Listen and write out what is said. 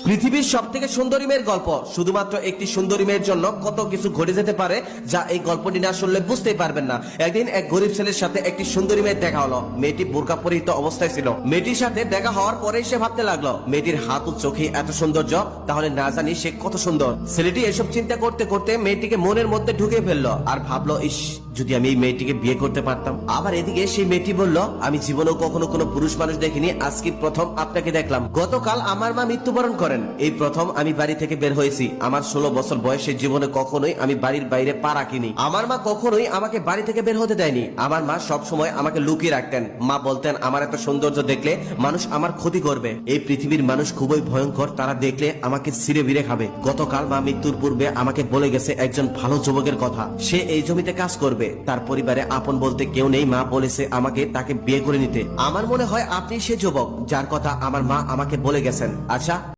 পৃথিবীর সব থেকে সুন্দরী মেয়ের গল্প। শুধুমাত্র একটি সুন্দরী মেয়ের জন্য কত কিছু ঘটে যেতে পারে যা এই গল্পটি না শুনলে বুঝতেই পারবেন না। একদিন এক গরিব ছেলের সাথে একটি সুন্দরী মেয়ের দেখা হলো। মেয়েটি বোরকা পরিহিত অবস্থায় ছিল। মেয়েটির সাথে দেখা হওয়ার পরেই সে ভাবতে লাগলো, মেয়েটির হাত ও চোখে এত সৌন্দর্য, তাহলে না জানি সে কত সুন্দর। ছেলেটি এসব চিন্তা করতে করতে মেয়েটিকে মনের মধ্যে ঢুকে ফেললো আর ভাবলো, ইস, যদি আমি এই মেয়েটিকে বিয়ে করতে পারতাম। আবার এদিকে সেই মেয়েটি বলল, আমি জীবনেও কখনো কোনো পুরুষ মানুষ দেখিনি, আজকে প্রথম আপনাকে দেখলাম। গতকাল আমার মা মৃত্যুবরণ করেন, এই প্রথম আমি বাড়ি থেকে বের হয়েছি। আমার 16 বছর বয়সে জীবনে কখনোই আমি বাড়ির বাইরে পা রাখিনি। আমার মা কখনোই আমাকে বাড়ি থেকে বের হতে দেয়নি। আমার মা সব সময় আমাকে লুকিয়ে রাখতেন। মা বলতেন, আমার এত সৌন্দর্য দেখলে মানুষ আমার ক্ষতি করবে। এই পৃথিবীর মানুষ খুবই ভয়ঙ্কর, তারা দেখলে আমাকে ছিঁড়ে বিড়ে খাবে। গতকাল মা মৃত্যুর পূর্বে আমাকে বলে গেছে একজন ভালো যুবকের কথা, সে এই জমিতে কাজ করবে। তার পরিবারে আপন বলতে কেউ নেই। মা বলেছে আমাকে তাকে বিয়ে করে নিতে। আমার মনে হয় আপনি সে যুবক যার কথা আমার মা আমাকে বলে গেছেন। আচ্ছা,